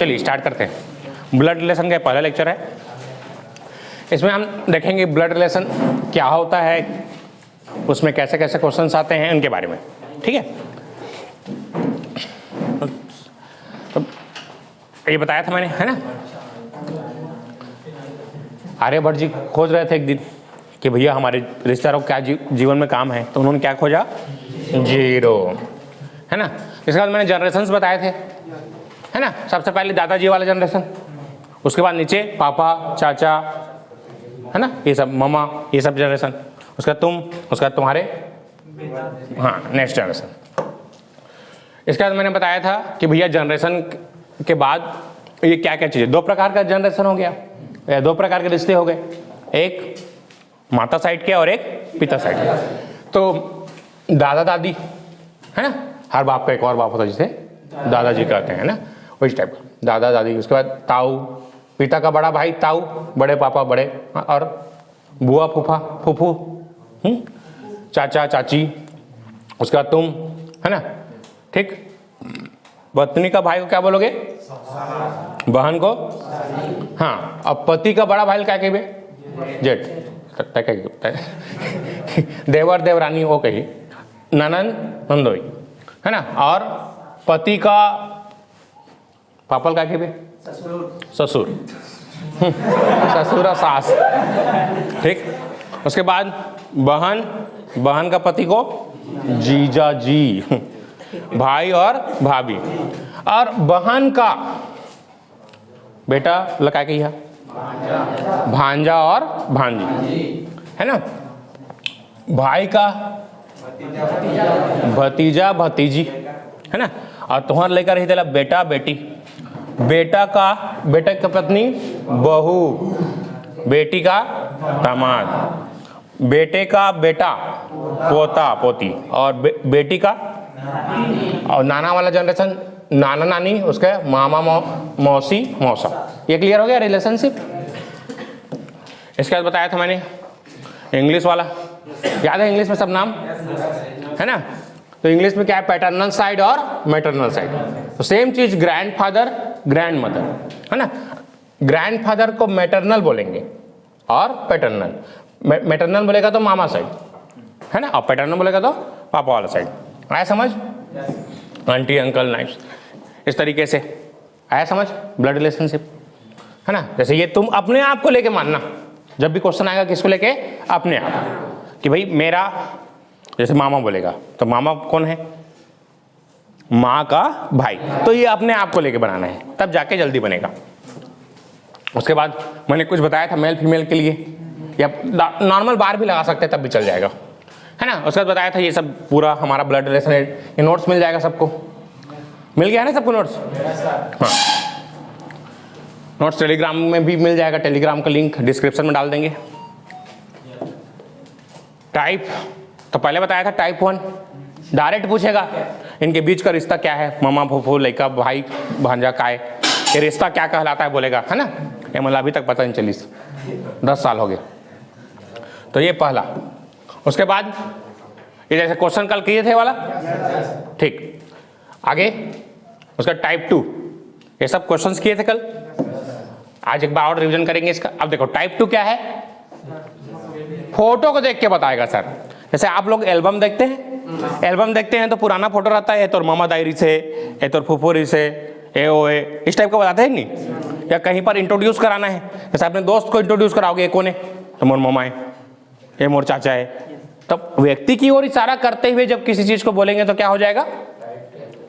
चलिए स्टार्ट करते हैं। ब्लड रिलेशन का पहला लेक्चर है। इसमें हम देखेंगे ब्लड रिलेशन क्या होता है, उसमें कैसे कैसे क्वेश्चंस आते हैं उनके बारे में, ठीक है। तो ये बताया था मैंने, है ना। आर्यभट्ट जी खोज रहे थे एक दिन कि भैया हमारे रिश्तेदारों को क्या जीवन में काम है, तो उन्होंने क्या खोजा, जीरो, है ना। इसके बाद मैंने जनरेशंस बताए थे, है ना। सबसे पहले दादाजी वाला जनरेशन, उसके बाद नीचे पापा, चाचा, है ना, ये सब मामा, ये सब जनरेशन, उसका तुम, उसका तुम्हारे, हाँ नेक्स्ट जनरेशन। इसके बाद मैंने बताया था कि भैया जनरेशन के बाद ये क्या क्या चीज़ें, दो प्रकार का जनरेशन हो गया, या दो प्रकार के रिश्ते हो गए, एक माता साइड के और एक पिता साइड के। तो दादा दादी, है ना, हर बाप का एक और बाप होता है जिसे दादाजी कहते हैं ना, वही टाइप का दादा दादी। उसके बाद ताऊ, पिता का बड़ा भाई ताऊ, बड़े पापा बड़े, और बुआ फूफा फूफू, चाचा चाची, उसके बाद तुम, है ना, ठीक। पत्नी का भाई को क्या बोलोगे, बहन को, हाँ। अब पति का बड़ा भाई क्या कहे, जेठ, देवर देवरानी वो कही, ननन नंदोई, है ना। और पति का पापल का कहे, ससुर, ससुर सास, ठीक। उसके बाद बहन का पति को जीजा जी, भाई और भाभी, और बहन का बेटा लगा के है भांजा और भांजी, है ना। भाई का भतीजा भतीजी, है ना। और तुम्हार लेकर रही तेला बेटा बेटी, बेटा की पत्नी बहू, बेटी का दामाद, बेटे का बेटा पोता पोती, और बेटी का, और नाना वाला जनरेशन नाना नानी, उसके मामा मौसी मौसा। ये क्लियर हो गया रिलेशनशिप। इसके बाद बताया था मैंने इंग्लिश वाला, याद है इंग्लिश में सब नाम, है ना। तो इंग्लिश में क्या है, पैटर्नल साइड और मैटरनल साइड। तो सेम चीज ग्रैंडफादर ग्रैंड मदर, है ना। ग्रैंडफादर को मैटरनल बोलेंगे और पैटर्नल, मैटरनल बोलेगा तो मामा साइड, है ना, और पैटर्नल बोलेगा तो पापा वाला साइड। आया समझ, आंटी अंकल नाइट्स, इस तरीके से आया समझ ब्लड रिलेशनशिप, है ना। जैसे ये तुम अपने आप को लेके मानना, जब भी क्वेश्चन आएगा किसको लेके, अपने आप, कि भाई मेरा, जैसे मामा बोलेगा तो मामा कौन है, माँ का भाई, तो ये अपने आप को लेके बनाना है, तब जाके जल्दी बनेगा। उसके बाद मैंने कुछ बताया था मेल फीमेल के लिए, या नॉर्मल बार भी लगा सकते हैं तब भी चल जाएगा, है ना। उसके बाद बताया था ये सब पूरा हमारा ब्लड रिलेशन है। ये नोट्स मिल जाएगा सबको, मिल गया है ना सबको नोट्स, हाँ। नोट्स टेलीग्राम में भी मिल जाएगा, टेलीग्राम का लिंक डिस्क्रिप्शन में डाल देंगे। टाइप, तो पहले बताया था टाइप 1 डायरेक्ट पूछेगा इनके बीच का रिश्ता क्या है, मामा फूफू लड़का भाई भांजा काय, ये रिश्ता क्या कहलाता है बोलेगा, है ना। ये मतलब अभी तक पता नहीं चली, 10 साल हो गए। तो ये पहला। उसके बाद ये जैसे क्वेश्चन कल किए थे वाला, ठीक। आगे उसका टाइप 2, ये सब क्वेश्चंस किए थे कल, आज एक बार और रिवीजन करेंगे इसका। अब देखो टाइप 2 क्या है, फोटो को देख के बताएगा सर। जैसे आप लोग एल्बम देखते हैं, एल्बम देखते हैं तो पुराना फोटो रहता है, तो मामा दायरी से, ये तो फुफोरी से, ए ओ ए, इस टाइप का बताते हैं नहीं। या कहीं पर इंट्रोड्यूस कराना है, जैसे अपने दोस्त को इंट्रोड्यूस कराओगे, कौन है, तो मोर मामा है, ये मोर चाचा है। तब व्यक्ति की ओर इशारा करते हुए जब किसी चीज को बोलेंगे तो क्या हो जाएगा,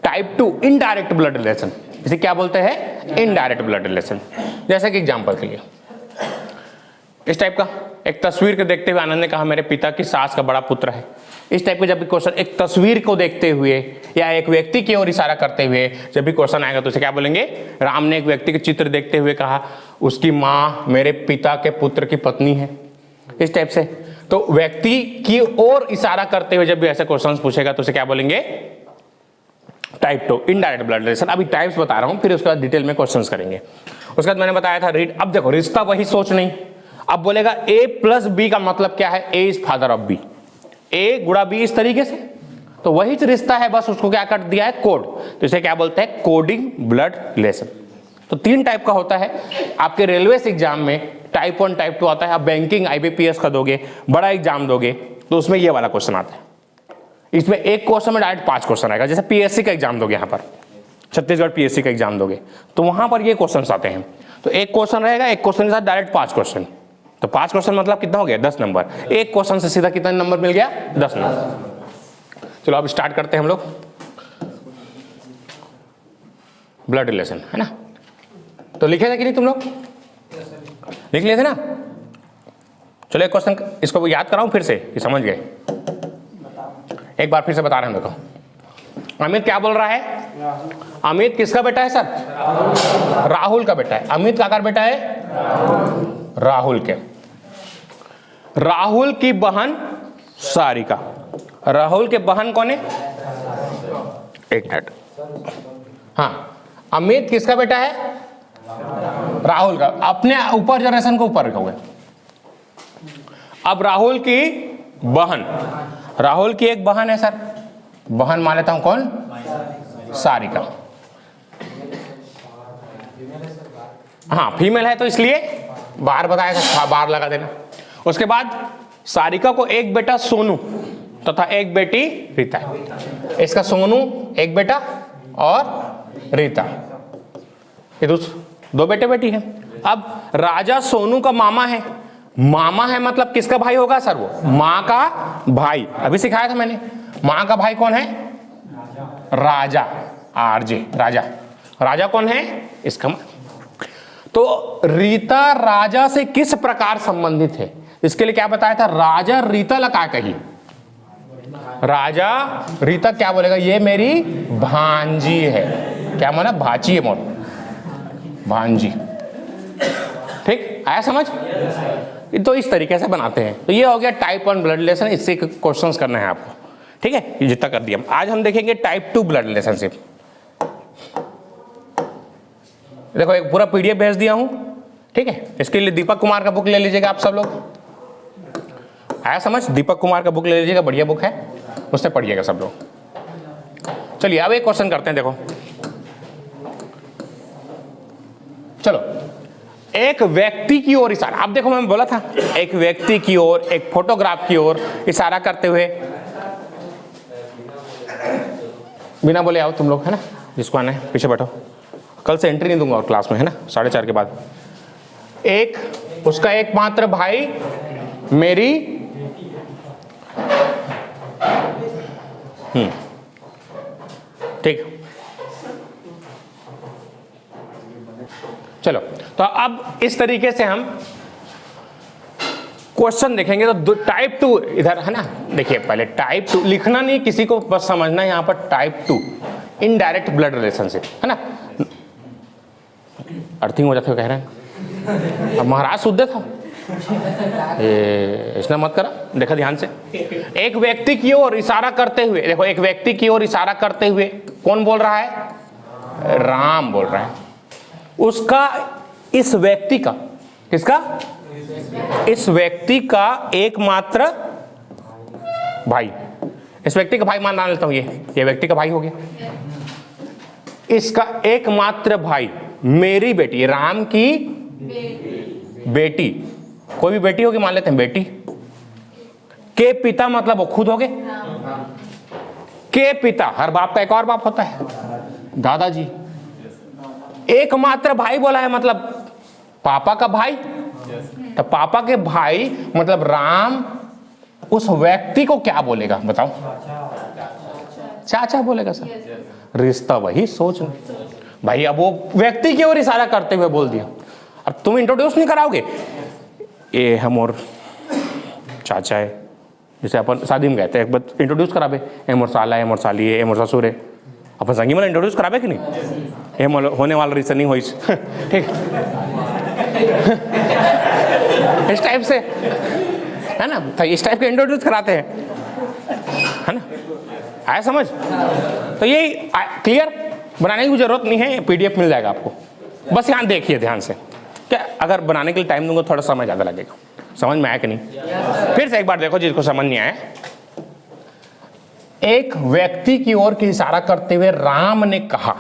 टाइप 2 इनडायरेक्ट ब्लड रिलेशन। इसे क्या बोलते हैं, इनडायरेक्ट ब्लड रिलेशन। जैसे कि एग्जांपल के लिए इस टाइप का, एक तस्वीर को देखते हुए आनंद ने कहा मेरे पिता की सास का बड़ा पुत्र है। इस टाइप के जब भी क्वेश्चन एक तस्वीर को देखते हुए या एक व्यक्ति की ओर इशारा करते हुए जब भी क्वेश्चन आएगा तो उसे क्या बोलेंगे, राम ने एक व्यक्ति के चित्र देखते हुए कहा उसकी माँ मेरे पिता के पुत्र की पत्नी है, इस टाइप से। तो व्यक्ति की ओर इशारा करते हुए जब भी ऐसे क्वेश्चंस पूछेगा तो उसे क्या बोलेंगे, टाइप 2 इनडायरेक्ट ब्लड रिलेशन। अभी टाइप्स बता रहा हूं, फिर उसके बाद डिटेल में क्वेश्चंस करेंगे। उसके बाद मैंने बताया था रीड। अब देखो रिश्ता वही सोच नहीं, अब बोलेगा ए प्लस बी का मतलब क्या है, ए इज फादर ऑफ बी, ए गुणा बी इस तरीके से, तो वही रिश्ता है, बस उसको क्या कर दिया है कोड। तो इसे क्या बोलते हैं, कोडिंग ब्लड रिलेशन। तो 3 टाइप का होता है आपके रेलवे एग्जाम में, टाइप 1 टाइप 2 आता है। आप बैंकिंग IBPS का दोगे, बड़ा एग्जाम दोगे तो उसमें ये वाला क्वेश्चन आता है। इसमें एक क्वेश्चन में डायरेक्ट 5 क्वेश्चन आएगा। जैसे PSC का एग्जाम दोगे, यहाँ पर छत्तीसगढ़ PSC का एग्जाम दोगे तो वहां पर ये क्वेश्चन आते हैं। तो एक क्वेश्चन रहेगा, एक क्वेश्चन के साथ डायरेक्ट 5 क्वेश्चन। तो 5 क्वेश्चन मतलब कितना हो गया? 10 नंबर। एक क्वेश्चन से सीधा कितना नंबर मिल गया? 10 नंबर। चलो अब स्टार्ट करते हैं हम लोग। ब्लड रिलेशन है ना, तो लिखे थे कि नहीं तुम लोग? लिख लिए थे ना? चलो एक क्वेश्चन इसको याद कराऊं फिर से, ये समझ गए? एक बार फिर से बता रहे हैं देखो। अमित क्या बोल रहा है? अमित किसका बेटा है सर? राहुल का बेटा है। अमित का बेटा है? राहुल के। राहुल की बहन सारिका। राहुल के बहन कौन है? एक मिनट। हाँ, अमित किसका बेटा है? राहुल का। अपने ऊपर जनरेशन को ऊपर रखोगे। अब राहुल की बहन, राहुल की एक बहन है सर, बहन मान लेता हूं कौन? सारिका। हाँ फीमेल है तो इसलिए बार बताया था, बार लगा देना। उसके बाद सारिका को एक बेटा सोनू तथा एक बेटी रीता है। इसका सोनू एक बेटा और रीता, ये 2 बेटे बेटी है। अब राजा सोनू का मामा है। मामा है मतलब किसका भाई होगा सर? वो माँ का भाई। अभी सिखाया था मैंने। माँ का भाई कौन है? राजा। RJ राजा। राजा कौन है? इसका माँ। तो रीता राजा से किस प्रकार संबंधित है? इसके लिए क्या बताया था? राजा रीता लगा कही। राजा रीता क्या बोलेगा? ये मेरी भांजी है। क्या माना? भाची है मोर, भांजी। ठीक आया समझ? तो इस तरीके से बनाते हैं। तो ये हो गया टाइप 1 ब्लड रिलेशन। इससे क्वेश्चंस करना है आपको। ठीक है, ये जितना कर दिया। आज हम देखेंगे टाइप 2 ब्लड रिलेशनशिप। देखो एक पूरा PDF भेज दिया हूं। ठीक है, इसके लिए दीपक कुमार का बुक ले लीजिएगा आप सब लोग। आया समझ? दीपक कुमार का बुक ले लीजिएगा, बढ़िया बुक है, उससे पढ़िएगा सब लोग। चलिए अब एक क्वेश्चन करते हैं। देखो चलो, एक व्यक्ति की ओर इशारा। अब देखो मैंने बोला था एक व्यक्ति की ओर, एक फोटोग्राफ की ओर इशारा करते हुए, बिना बोले आओ तुम लोग, है ना? जिसको आना है पीछे बैठो। कल से एंट्री नहीं दूंगा और क्लास में, है ना? 4:30 के बाद। एक उसका एकमात्र भाई मेरी ठीक। चलो तो अब इस तरीके से हम क्वेश्चन देखेंगे। तो टाइप 2 इधर है ना। देखिए पहले टाइप 2 लिखना नहीं, किसी को बस समझना है। यहां पर टाइप 2 इनडायरेक्ट ब्लड रिलेशनशिप है ना। अर्थिंग हो जाते हो कह रहे हैं। अब महाराज शुद्ध था, इसने मत करा। देखा ध्यान से। एक व्यक्ति की ओर इशारा करते हुए, देखो एक व्यक्ति की ओर इशारा करते हुए कौन बोल रहा है? राम बोल रहा है। उसका, इस व्यक्ति का, किसका? इस व्यक्ति का एकमात्र भाई। इस व्यक्ति का भाई मान लेता हूं, ये व्यक्ति का भाई हो गया। इसका एकमात्र भाई मेरी बेटी, राम की बेटी, कोई भी बेटी होगी मान लेते हैं बेटी, के पिता मतलब वो खुद हो गए। के पिता, हर बाप का एक और बाप होता है, दादाजी। एकमात्र भाई बोला है मतलब पापा का भाई। तो पापा के भाई मतलब राम उस व्यक्ति को क्या बोलेगा बताओ? चाचा बोलेगा सर। रिश्ता वही, सोच भाई। अब वो व्यक्ति की ओर इशारा करते हुए बोल दिया। अब तुम इंट्रोड्यूस नहीं कराओगे, ये हम और चाचा है, जैसे अपन शादी में कहते हैं एक बार इंट्रोड्यूस कराबे, ए मोर साला है, मोर साली है, ए मोर ससुर है। अपन संगी में इंट्रोड्यूस कराबे कि नहीं? ये होने वाला रीजन नहीं हो ठीक इस टाइप से है ना। तो इस टाइप के इंट्रोड्यूस कराते हैं, है ना? आया समझ? तो ये क्लियर, बनाने की जरूरत नहीं है, PDF मिल जाएगा आपको। बस यहाँ देखिए ध्यान से। क्या अगर बनाने के लिए टाइम दूंगा थोड़ा समय ज़्यादा लगेगा। समझ में आया कि नहीं? फिर से एक बार देखो जिसको समझ नहीं आया। एक व्यक्ति की ओर की इशारा करते हुए राम ने कहा,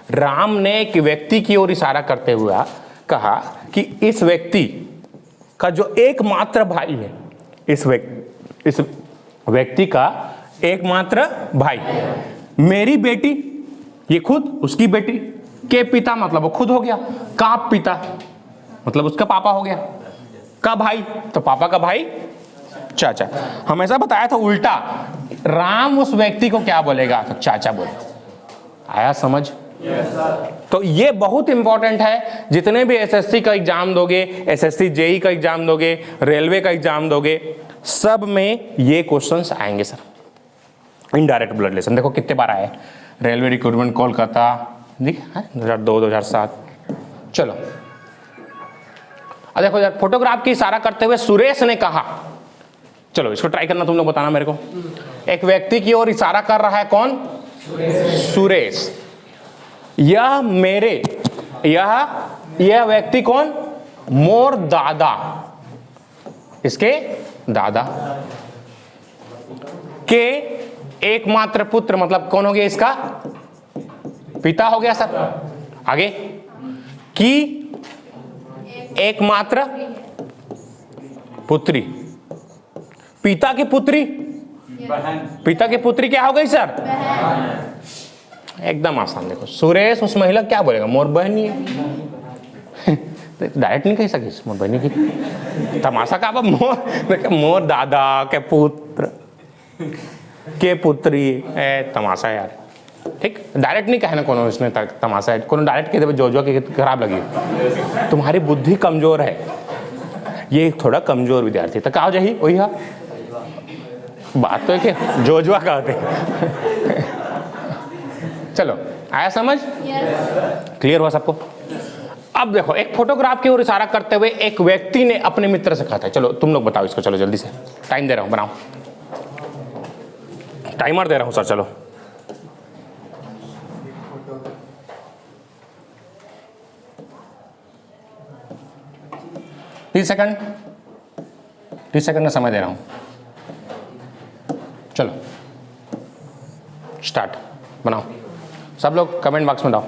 राम ने एक व्यक्ति की ओर इशारा करते हुए कहा कि इस व्यक्ति का जो एकमात्र भाई है, इस व्यक्ति का एकमात्र भाई, मेरी बेटी, ये खुद उसकी बेटी के पिता, मतलब वो खुद हो गया, का पिता मतलब उसका पापा हो गया, का भाई तो पापा का भाई चाचा। हमेशा बताया था उल्टा, राम उस व्यक्ति को क्या बोलेगा, तो चाचा बोले। आया समझ? तो ये बहुत इंपॉर्टेंट है। जितने भी एसएससी का एग्जाम दोगे, एसएससी जेई का एग्जाम दोगे, रेलवे का एग्जाम दोगे, सब में ये क्वेश्चंस आएंगे सर। इनडायरेक्ट ब्लड रिलेशन देखो कितने बार आए, रेलवे रिक्रूटमेंट कोलकाता, देख 2002 2007। चलो अब देखो यार, फोटोग्राफ की इशारा करते हुए सुरेश ने कहा, चलो इसको ट्राई करना, तुम लोग बताना मेरे को। एक व्यक्ति की ओर इशारा कर रहा है, कौन? सुरेश। यह मेरे, यह व्यक्ति कौन? मोर दादा, इसके दादा के एकमात्र पुत्र, मतलब कौन हो गया? इसका पिता हो गया सर। आगे, की एकमात्र पुत्री, पिता की पुत्री, पिता की पुत्री क्या हो गई सर? एकदम आसान। देखो सुरेश उस महिला क्या बोलेगा? मोर बहनी है। डायरेक्ट नहीं कह सकी मोर बहनी की, तमाशा का। मोर दादा के पुत्र के पुत्री है, तमाशा यार। ठीक, डायरेक्ट नहीं कहना कोनो, इसमें तमाशा है। कोनो डायरेक्ट कह दे जोजवा के खराब लगी, तुम्हारी बुद्धि कमजोर है। ये थोड़ा कमजोर विद्यार्थी तो कहा जाही वही है बात, तो है कि जोजवा कहते। चलो आया समझ? क्लियर हुआ सबको? अब देखो, एक फोटोग्राफ की ओर इशारा करते हुए एक व्यक्ति ने अपने मित्र से कहा था, चलो तुम लोग बताओ इसको, चलो जल्दी से, टाइम दे रहा हूं, बनाओ, टाइमर दे रहा हूं सर। चलो 30 सेकंड, 30 सेकंड का समय दे रहा हूं। चलो स्टार्ट, बनाओ सब लोग, कमेंट बॉक्स में डालो।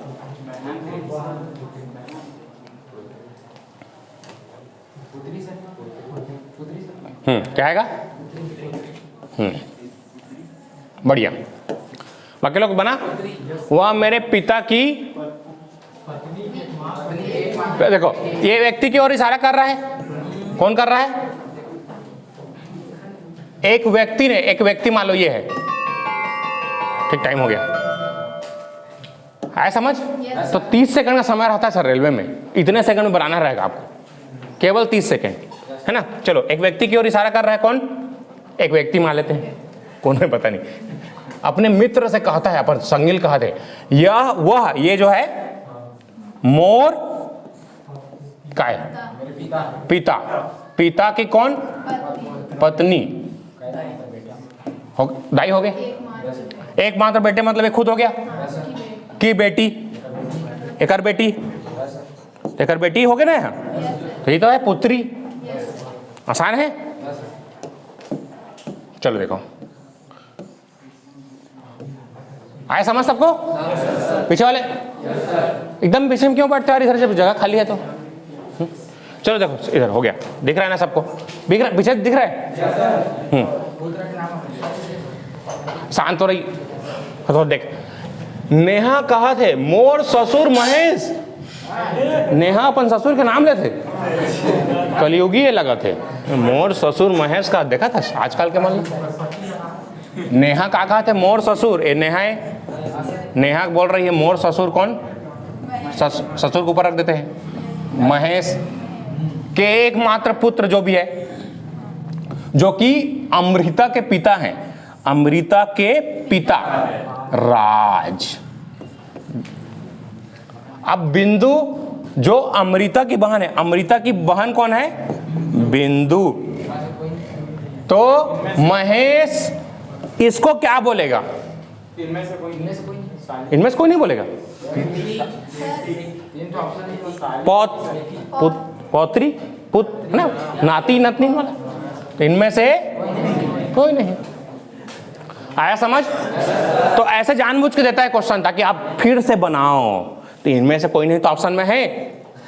क्या आएगा? बढ़िया। बाकी लोग बना? वह मेरे पिता की, देखो ये व्यक्ति की ओर इशारा कर रहा है। कौन कर रहा है? एक व्यक्ति ने, एक व्यक्ति मान लो ये है। ठीक, टाइम हो गया। आया समझ? तो 30 सेकंड का समय रहता है सर रेलवे में, इतने सेकंड में बनाना रहेगा आपको, केवल 30 सेकंड, है ना। चलो, एक व्यक्ति की ओर इशारा कर रहा है, कौन? एक व्यक्ति मान लेते हैं, कौन है पता नहीं, अपने मित्र से कहता है, अपन संगिल कहते, यह वह, ये जो है मोर का है पिता, पिता की कौन? पत्नी हो, दाई हो गए। एकमात्र बेटे मतलब एक खुद हो गया, की बेटी, एकर बेटी, एकर बेटी हो गए ना यहाँ, तो ये तो है पुत्री। आसान है। चलो देखो, आया समझ सबको? पीछे वाले एकदम पीछे में क्यों बैठते हैं? इधर जब जगह खाली है तो। चलो देखो, इधर हो गया, दिख रहा है ना सबको? पीछे दिख रहा है? शांत हो रही तो देख, नेहा कहा थे मोर ससुर महेश, नेहा अपन ससुर के नाम लेते, कलयुगी ये लगा थे, मोर ससुर महेश का देखा था आजकल के मतलब। नेहा का कहा थे मोर ससुर, ये नेहा है, नेहा बोल रही है मोर ससुर, कौन? ससुर को ऊपर रख देते हैं। महेश के एकमात्र पुत्र जो भी है, जो कि अमृता के पिता हैं, अमृता के पिता राज। अब बिंदु जो अमृता की बहन है, अमृता की बहन कौन है? बिंदु। तो महेश इसको क्या बोलेगा? इनमें से कोई नहीं बोलेगा। पौत्री, पुत्र, है ना, नाती नतनी वाला, तो इनमें से कोई नहीं। आया समझ? तो ऐसे जानबूझ के देता है क्वेश्चन ताकि आप फिर से बनाओ। तो इनमें से कोई नहीं तो ऑप्शन में है,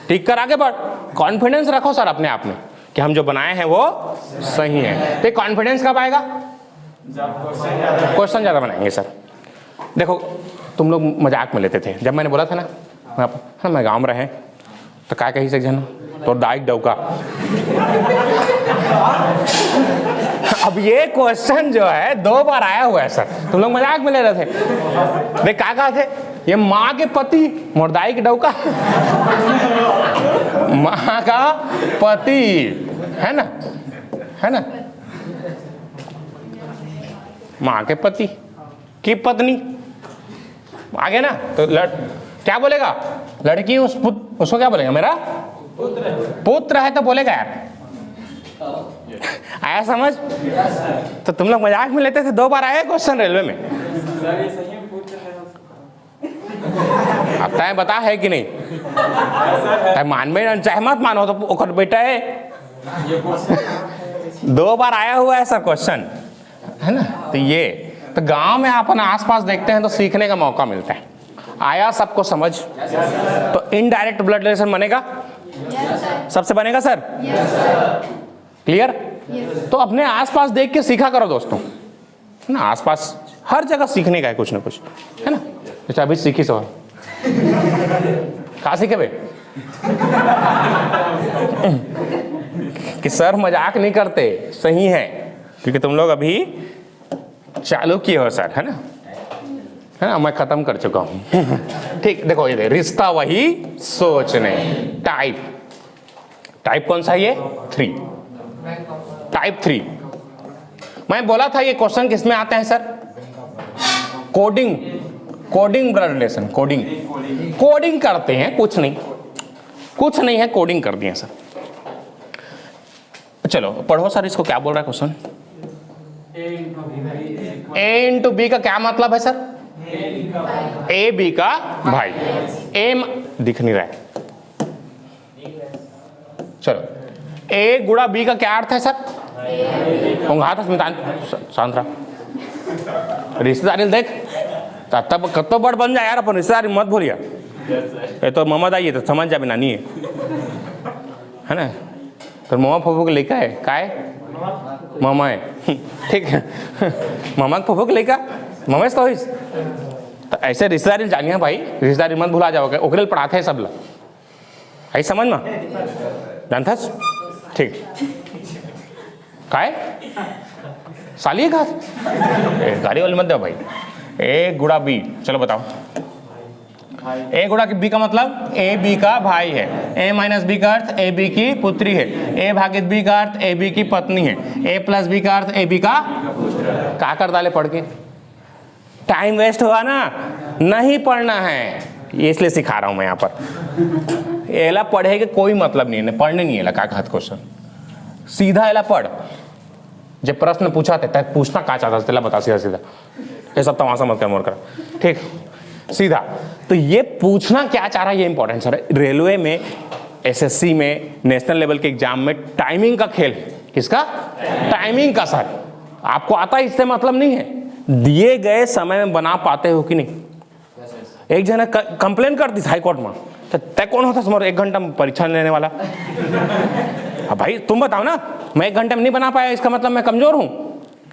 ठीक कर आगे बढ़। कॉन्फिडेंस रखो सर अपने आप में कि हम जो बनाए हैं वो सही है। तो कॉन्फिडेंस कब आएगा? क्वेश्चन ज्यादा बनाएंगे सर। देखो तुम लोग मजाक में लेते थे जब मैंने बोला था ना मैं गाँव में रहे तो क्या कही से जन तो दाइक डौका। अब ये क्वेश्चन जो है 2 बार आया हुआ है सर, तुम लोग मजाक में ले रहे थे। देख क्या कहा थे, ये माँ के पति मोरदाई के डौका। माँ का पति है ना, है ना, माँ के पति की पत्नी आगे ना तो क्या बोलेगा? लड़की उसको क्या बोलेगा? मेरा पुत्र है तो बोलेगा यार। आया समझ? तो तुम लोग मजाक में लेते थे, 2 बार आया क्वेश्चन रेलवे में। अब तय बता है कि नहीं? मानवे चाहे मत मानो तो ओकर बेटा है। 2 बार आया हुआ है सर क्वेश्चन, है ना। तो ये तो गांव में अपन आसपास देखते हैं तो सीखने का मौका मिलता है। आया सबको समझ? तो इनडायरेक्ट ब्लड रिलेशन बनेगा? सबसे बनेगा सर? क्लियर? तो अपने आसपास देख के सीखा करो दोस्तों, है ना। आसपास हर जगह सीखने का है कुछ ना कुछ, है ना। जैसे अभी सीखी सवाल कहाँ सीखे बे? कि सर मजाक नहीं करते, सही है, क्योंकि तुम लोग अभी चालू किए हो सर, है ना। मैं खत्म कर चुका हूं। ठीक, देखो ये रिश्ता वही सोच नहीं। टाइप कौन सा है ये? 3। टाइप 3 मैं बोला था ये क्वेश्चन किसमें आते हैं sir? Coding blood relation. Coding करते हैं, कुछ नहीं है, कोडिंग कर दिए सर। चलो पढ़ो सर, इसको क्या बोल रहा है क्वेश्चन? ए इंटू बी का क्या मतलब है सर? ए बी का भाई। ए दिख नहीं रहा है, चलो ए गुणा बी का क्या अर्थ है सर? शांत रहा। रिश्तेदारी देख तब कतो बड़ बन जाए यार, अपन रिश्तेदारी मत भूलिया। ये तो ममद आई है तो समझ जा भी नानी है ना। तो मामा फूफू के लेकर है का है? मामा है, ठीक है। मामा फूफू के लेकर मामा तो होइस। तो ऐसे रिश्तेदारी जानिए भाई, रिश्तेदारी मत भुला जाओगे, ओकरे पढ़ाते हैं सब लोग। आई समझ में जानथस? ठीक काय साली का गाड़ी वाली मत दो भाई। ए गुणा बी, चलो बताओ। ए गुणा बी का मतलब ए बी का भाई है। ए माइनस बी का अर्थ ए बी की पुत्री है। ए भागित बी का अर्थ ए बी की पत्नी है। ए प्लस बी का अर्थ ए बी का क्या कर डाले पढ़ के? टाइम वेस्ट हुआ ना, नहीं पढ़ना है, इसलिए सिखा रहा हूं मैं यहाँ पर। एला पढ़े के कोई मतलब नहीं है, पढ़ने नहीं है का क्वेश्चन, सीधा एला पढ़। जब प्रश्न पूछा थे पूछना का चाहता तेला बता सीधा ये सब तमाशा मत कर मोर कर, ठीक सीधा। तो ये पूछना क्या चाह रहा है ये इंपॉर्टेंट सर। रेलवे में, एसएससी में, नेशनल लेवल के एग्जाम में टाइमिंग का खेल। किसका? टाइमिंग का सर। आपको आता है इससे मतलब नहीं है, दिए गए समय में बना पाते हो कि नहीं। एक जन कंप्लेन कर दी हाई कोर्ट में, तो तय कौन होता समझ 1 घंटा में परीक्षा लेने वाला? अब भाई तुम बताओ ना, मैं 1 घंटे में नहीं बना पाया इसका मतलब मैं कमजोर हूं?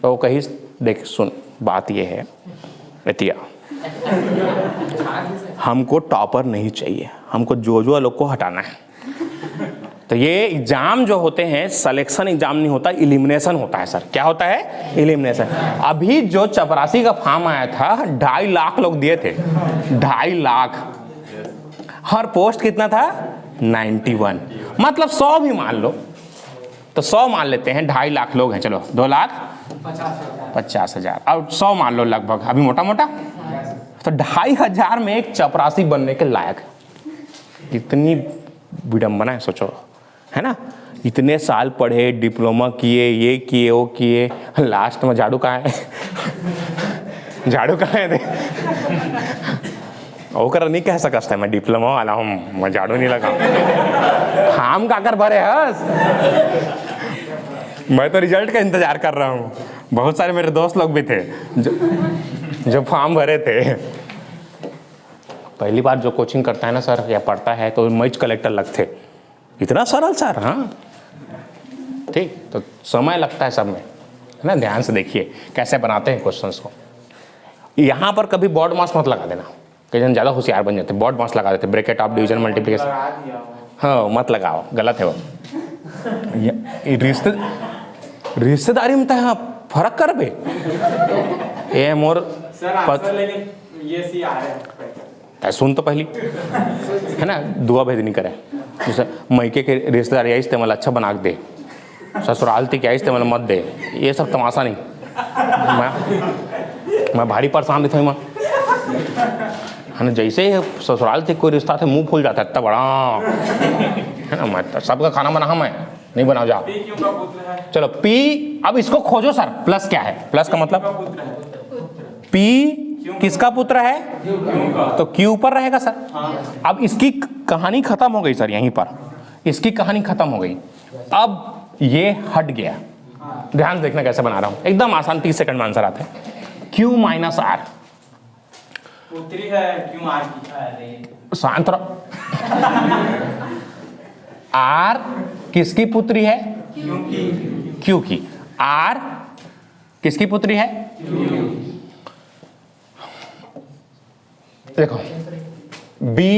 तो कहीं देख सुन, बात ये है एतिया, हमको टॉपर नहीं चाहिए, हमको जो लोग को हटाना है। तो ये एग्जाम जो होते हैं सिलेक्शन एग्जाम नहीं होता, इलिमिनेशन होता है सर। क्या होता है? इलिमिनेशन। अभी जो चपरासी का फॉर्म आया था 2.5 लाख लोग दिए थे, 2.5 लाख। हर पोस्ट कितना था? 91, मतलब 100 भी मान लो, तो 100 मान लेते हैं, 2.5 लाख लोग हैं, चलो 2,50,000 और 100 मान लो लगभग, अभी मोटा मोटा तो 2,500 में एक चपरासी बनने के लायक। कितनी विडंबना है सोचो, है ना। इतने साल पढ़े, डिप्लोमा किए, ये किए वो किए, लास्ट में झाड़ू कहाँ है? झाड़ू कहाँ है? ओकर नहीं कह सकता मैं डिप्लोमा वाला हूँ, मैं झाड़ू नहीं लगा। हम का कर भरे हस मैं तो रिजल्ट का इंतजार कर रहा हूँ। बहुत सारे मेरे दोस्त लोग भी थे जो फॉर्म भरे थे। पहली बार जो कोचिंग करता है ना सर या पढ़ता है तो मैच कलेक्टर लगते, इतना सरल सर। हाँ ठीक, तो समय लगता है सब में, है ना। ध्यान से देखिए कैसे बनाते हैं क्वेश्चंस को। यहाँ पर कभी बॉड मास मत लगा देना, कई जन ज़्यादा होशियार बन जाते, बॉड मास लगा देते, ब्रैकेट ऑफ डिवीजन मल्टीप्लिकेशन। हाँ मत लगाओ, गलत है वो। रिश्तेदारी में तो फर्क कर बे ये मोर सुन तो पहली, है ना। दुआ भेजनी करे, जैसे मैके के रिश्तेदार आई इस्तेमाल अच्छा बना के दे, ससुराल थी क्या इस्तेमाल मत दे, ये सब तमाशा नहीं। मैं भारी परेशान भी था मैं, है ना। जैसे ही ससुराल थी कोई रिश्ता थे मुंह फूल जाता है इतना बड़ा, है ना। मैं सबका खाना बना, मैं नहीं बनाओ जा। चलो पी, अब इसको खोजो सर, प्लस क्या है, प्लस का मतलब पी किसका पुत्र है, तो क्यू ऊपर रहेगा सर। अब इसकी कहानी खत्म हो गई सर, यहीं पर इसकी कहानी खत्म हो गई। अब ये हट गया, ध्यान देखना कैसे बना रहा हूं, एकदम आसान, 30 सेकंड में आंसर आता है। क्यू माइनस आर पुत्री है, क्यों आर की शांत रहो। आर किसकी पुत्री है, क्यू की। आर किसकी पुत्री है, देखो बी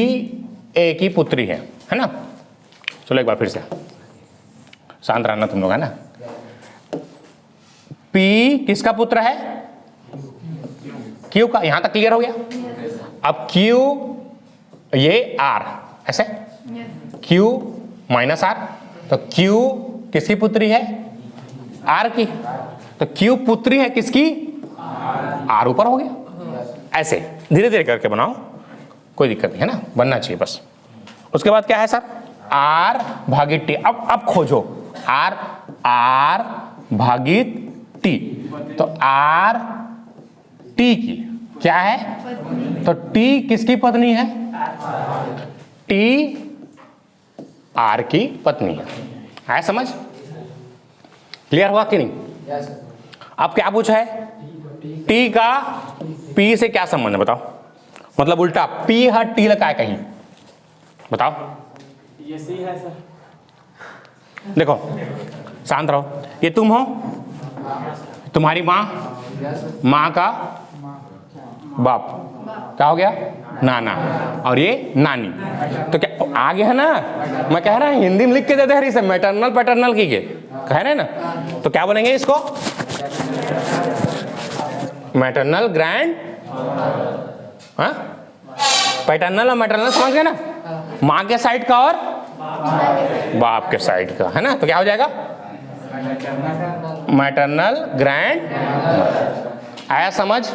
ए की पुत्री है ना। चलो एक बार फिर से शांत रहना तुम लोग, है ना। पी किसका पुत्र है, क्यू का। यहां तक क्लियर हो गया। अब क्यू ये आर, ऐसे क्यू माइनस आर, तो क्यू किसकी पुत्री है, आर की। तो क्यू पुत्री है किसकी, आर ऊपर हो गया। ऐसे धीरे धीरे करके बनाओ, कोई दिक्कत नहीं, है ना, बनना चाहिए बस। उसके बाद क्या है सर, आर भागित टी। अब खोजो आर, आर भागित टी, तो आर टी की क्या है, तो टी किसकी पत्नी है, टी आर की पत्नी है समझ। क्लियर हुआ कि नहीं। अब क्या पूछा है, टी का पी से क्या संबंध है बताओ, मतलब उल्टा पी हर टी लगा है कहीं, बताओ। ये सी है सर। देखो शांत रहो, ये तुम हो, तुम्हारी माँ, माँ का बाप क्या हो गया, नाना, और ये नानी। तो क्या आगे है ना, मैं कह रहा हूं हिंदी में लिख के देते हैं इसे, मैटरनल पैटर्नल की के कह रहे हैं ना, तो क्या बोलेंगे इसको, मैटरनल ग्रैंड, हाँ पैटर्नल और मैटरनल समझ गए ना, माँ के साइड का और बाप के साइड का, है ना। तो क्या हो जाएगा, मैटरनल ग्रैंड। आया समझ।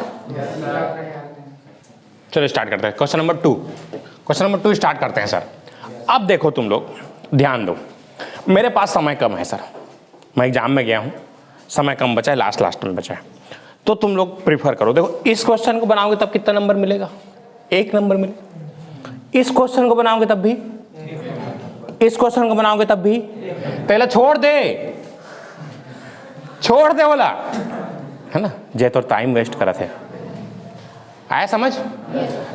चलो स्टार्ट करते हैं question number 2। Question number 2 start करते हैं सर। अब देखो तुम लोग ध्यान दो, मेरे पास समय कम है सर, मैं एग्जाम में गया हूं, समय कम बचा है, लास्ट में बचा है, तो तुम लोग प्रीफर करो। देखो इस क्वेश्चन को बनाओगे तब कितना नंबर मिलेगा, 1 नंबर मिलेगा। इस क्वेश्चन को बनाओगे तब भी, इस क्वेश्चन को बनाओगे तब भी, पहले छोड़ दे बोला, है ना, जे तो टाइम वेस्ट करा थे। आया समझ।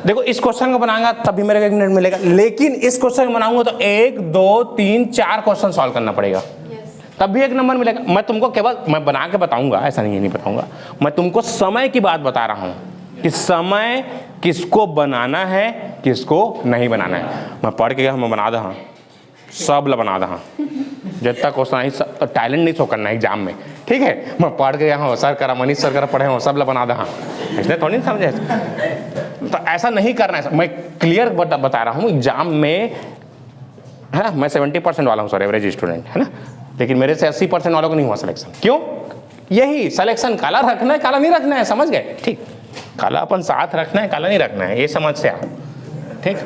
देखो इस क्वेश्चन को बनाऊंगा तब भी मेरे को 1 मिनट मिलेगा, लेकिन इस क्वेश्चन को बनाऊंगा तो 1 2 3 4 क्वेश्चन सॉल्व करना पड़ेगा, तब भी 1 नंबर मिलेगा। मैं तुमको केवल मैं बना के बताऊंगा, ऐसा नहीं बताऊंगा, मैं तुमको समय की बात बता रहा हूं कि समय किसको बनाना है किसको नहीं बनाना है। मैं पढ़ के गया, मैं बना दहा, सब ला बना दहा, जितना क्वेश्चन आई टैलेंट नहीं शो करना है एग्जाम में, ठीक है। मैं पढ़ के गया हूँ, सर करा, मनीष सर करा पढ़े हूँ, सब ला बना दहा, इसलिए थोड़ी नहीं समझे। तो ऐसा नहीं करना है, मैं क्लियर बता रहा हूँ एग्जाम में, है ना। मैं 70% वाला हूँ सर, एवरेज स्टूडेंट, है ना, लेकिन मेरे से 80% वालों को नहीं हुआ सिलेक्शन। क्यों, यही सिलेक्शन काला रखना है, काला नहीं रखना है, समझ गए, ठीक। काला अपन साथ रखना है, काला नहीं रखना है, ये समझ से आप, ठीक।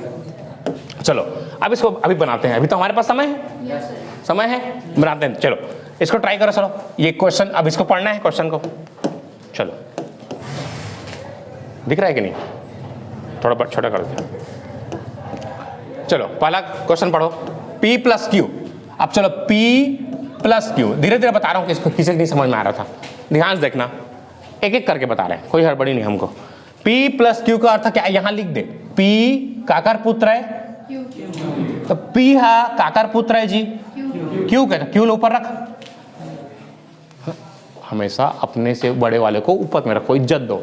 चलो अब इसको अभी बनाते हैं, अभी तो हमारे पास समय है, समय है, बनाते हैं। चलो इसको ट्राई करो, चलो ये क्वेश्चन, अब इसको पढ़ना है क्वेश्चन को, चलो दिख रहा है कि नहीं, थोड़ा छोटा कर दो। चलो पहला क्वेश्चन पढ़ो, P प्लस Q। अब चलो P प्लस क्यू, धीरे धीरे बता रहा हूँ, किसको किसी नहीं समझ में आ रहा था, ध्यान से देखना, एक एक करके बता रहे हैं, कोई हड़बड़ी नहीं हमको। P प्लस क्यू का अर्थ क्या है, यहां लिख दे, P काकर पुत्र है, तो P हा काकर पुत्र है जी, क्यू कहता, क्यू ऊपर रख, हमेशा अपने से बड़े वाले को ऊपर में रखो, इज्जत दो।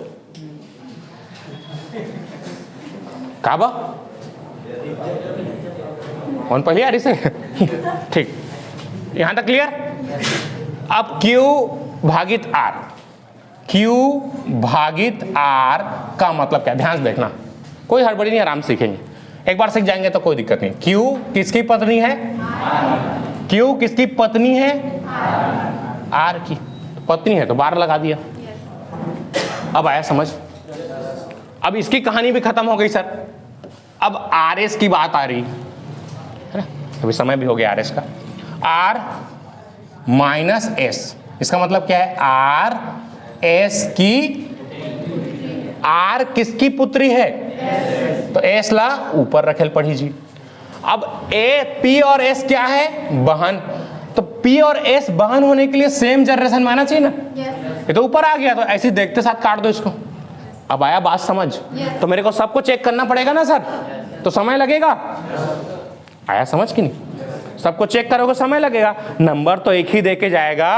काबा कौन पहले आ रही से ठीक, यहां तक क्लियर। अब Q भागित R, Q भागित R का मतलब क्या, ध्यान से देखना, कोई हड़बड़ी नहीं, आराम से सीखेंगे, एक बार सीख जाएंगे तो कोई दिक्कत नहीं। Q किसकी पत्नी है, Q किसकी पत्नी है, R की पत्नी है, तो 12 लगा दिया। अब आया समझ, अब इसकी कहानी भी खत्म हो गई सर, अब RS की बात आ रही है ना, अभी समय भी हो गया RS का, R माइनस S, इसका मतलब क्या है, R S की, R किसकी पुत्री है, तो S ला ऊपर रखेल पढ़ी जी। अब P और S क्या है, बहन, तो P और S बहन होने के लिए सेम जनरेशन में आना चाहिए ना, ये तो ऊपर आ गया, तो ऐसे देखते साथ काट दो इसको। अब आया बात समझ, तो मेरे को सबको चेक करना पड़ेगा ना सर, तो समय लगेगा, आया समझ कि नहीं, सबको चेक करोगे समय लगेगा, नंबर तो एक ही दे के जाएगा,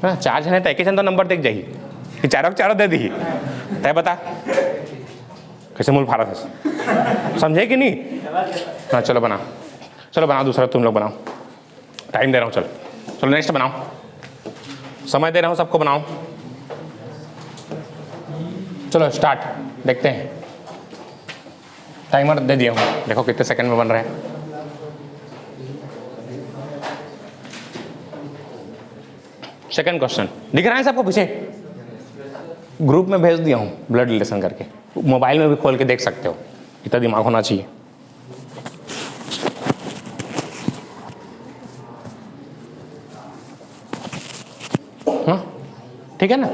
चार जने तो एक ही जन तो नंबर देख जाइए, कि चारों चारों दे दी, तय बता कैसे मूल फारा था, समझे कि नहीं। हाँ चलो बनाओ, चलो बनाओ दूसरा, तुम लोग बनाओ, टाइम दे रहा हूँ, चलो चलो नेक्स्ट बनाओ, समय दे रहा हूँ सबको, बनाओ, चलो स्टार्ट, देखते हैं, टाइमर दे दिया हूँ, देखो कितने सेकंड में बन रहे हैं। सेकंड क्वेश्चन दिख रहा है सबको पीछे, ग्रुप में भेज दिया हूँ ब्लड रिलेशन करके, मोबाइल में भी खोल के देख सकते हो, इतना दिमाग होना चाहिए। हाँ ठीक है ना,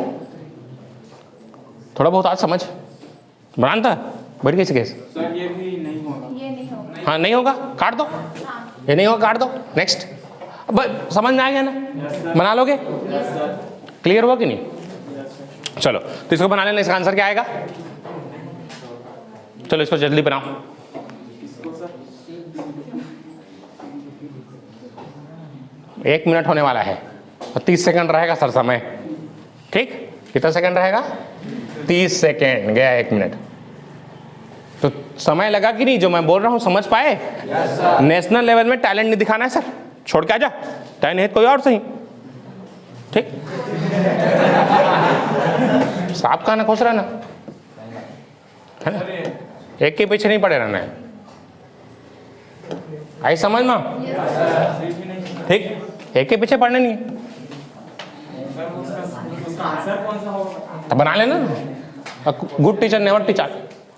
थोड़ा बहुत आज समझ बनाना था, बढ़ गई केस सर ये भी नहीं होगा, ये नहीं होगा, हाँ नहीं होगा काट दो, ये नहीं होगा काट दो, नेक्स्ट, समझ में आ गया ना, बना लोगे, क्लियर हुआ कि नहीं। चलो तो इसको बना लेना, इसका आंसर क्या आएगा, चलो इसको जल्दी बनाओ, एक मिनट होने वाला है और 30 सेकंड रहेगा सर समय, ठीक, कितना सेकंड रहेगा, 30 सेकंड गया, 1 मिनट, तो समय लगा कि नहीं, जो मैं बोल रहा हूं समझ पाए। नेशनल लेवल में टैलेंट नहीं दिखाना है सर, छोड़ के आ जा, चाहे नहीं कोई और सही, ठीक, सांप का ना खुश रहना है ना, एक के पीछे नहीं पड़े रहना है, आई समझ में, ठीक, एक के पीछे पड़ने नहीं, उसका आंसर कौन सा होगा, तो बना लेना, गुड टीचर नेवर टीचर,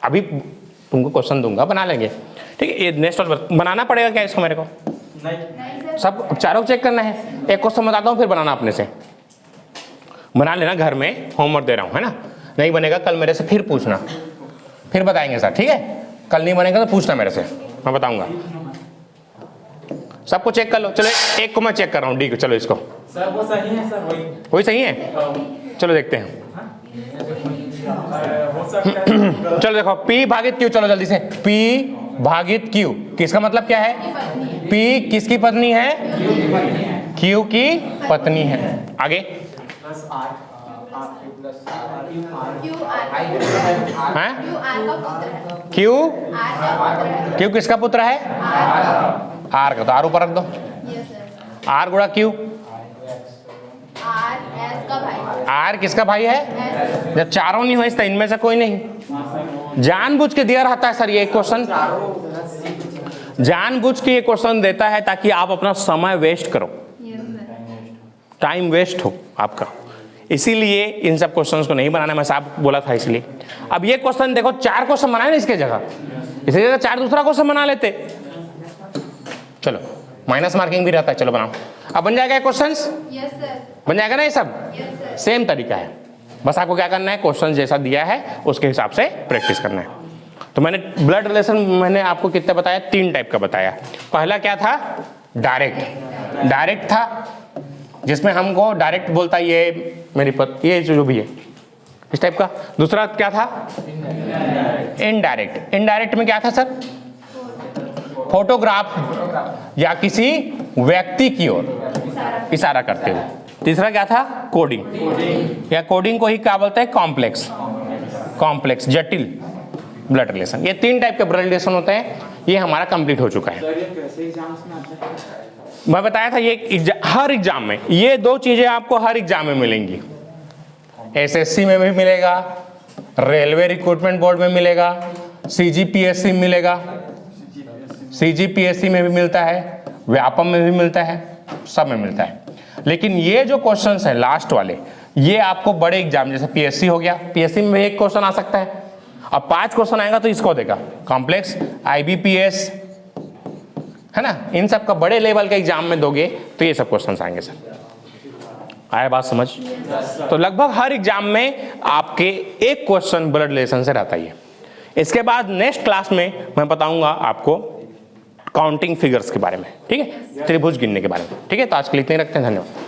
अभी तुमको क्वेश्चन दूंगा बना लेंगे, ठीक है। ये नेक्स्ट बनाना पड़ेगा क्या इसको मेरे को, नहीं सब चारों चेक करना है, एक क्वेश्चन बताता हूँ फिर बनाना अपने से, बना लेना घर में, होमवर्क दे रहा हूँ है ना, नहीं बनेगा कल मेरे से फिर पूछना, फिर बताएंगे सर, ठीक है, कल नहीं बनेगा तो पूछना मेरे से, मैं बताऊंगा, सबको चेक कर लो। चलो एक को मैं चेक कर रहा हूँ, डी को, चलो इसको, सर वो सही है सर, वही सही है, चलो देखते हैं, हो सकता है चलो देखो P भागित Q, चलो जल्दी से, P भागित Q किसका मतलब क्या है, P किसकी पत्नी है, Q की पत्नी है, आगे प्लस आर प्लस हैं, Q Q किसका पुत्र है, R का, तो R ऊपर रख दो, R गुणा Q, R किसका भाई है, जब चारों नहीं हो तो इनमें से कोई नहीं, जानबूझ के दिया रहता है सर ये क्वेश्चन, जानबूझ के ये क्वेश्चन देता है ताकि आप अपना समय वेस्ट करो, टाइम वेस्ट हो आपका, इसीलिए इन सब क्वेश्चंस को नहीं बनाना, मैं साहब बोला था इसलिए। अब ये क्वेश्चन देखो, 4 क्वेश्चन बनाए ना इसके जगह, इसकी जगह 4 दूसरा क्वेश्चन बना लेते, चलो माइनस मार्किंग भी रहता है, चलो बनाओ, अब बन जाएगा क्वेश्चन, बन जाएगा ना ये सब, सेम तरीका है, बस आपको क्या करना है, क्वेश्चन जैसा दिया है उसके हिसाब से प्रैक्टिस करना है। तो मैंने ब्लड रिलेशन मैंने आपको कितना बताया, 3 टाइप का बताया, पहला क्या था, डायरेक्ट, डायरेक्ट था, जिसमें हमको डायरेक्ट बोलता है ये मेरी ये जो भी है इस टाइप का। दूसरा क्या था? इनडायरेक्ट। इनडायरेक्ट में क्या था सर? फोटोग्राफ या किसी व्यक्ति की ओर इशारा करते हुए। तीसरा क्या था? कोडिंग, या कोडिंग को ही क्या बोलते हैं? कॉम्प्लेक्स। कॉम्प्लेक्स जटिल ब्लड रिलेशन। ये 3 टाइप के ब्लड रिलेशन होते हैं। ये हमारा कंप्लीट हो चुका है। सर ये कैसे एग्जाम्स में आता है? मैं बताया था ये हर एग्जाम में ये 2 चीजें आपको हर एग्जाम में मिलेंगी। एसएससी में भी मिलेगा, रेलवे रिक्रूटमेंट बोर्ड में मिलेगा, सीजीपीएससी में मिलेगा, सीजीपीएससी में भी मिलता है, व्यापम में भी मिलता है, सब में मिलता है। लेकिन ये जो क्वेश्चंस है लास्ट वाले, ये आपको बड़े एग्जाम जैसे पीएससी हो गया, पीएससी में एक क्वेश्चन आ सकता है। अब 5 क्वेश्चन आएगा तो इसको देगा कॉम्प्लेक्स, आईबीपीएस, है ना, इन सब का बड़े लेवल के एग्जाम में दोगे तो ये सब क्वेश्चंस आएंगे सर। आया बात समझ? तो लगभग हर एग्जाम में आपके एक क्वेश्चन ब्लड रिलेशन से रहता ही है। इसके बाद नेक्स्ट क्लास में मैं बताऊंगा आपको काउंटिंग फिगर्स के बारे में, ठीक है, त्रिभुज गिनने के बारे में, ठीक है। तो आज के लिए इतने रखते हैं, धन्यवाद।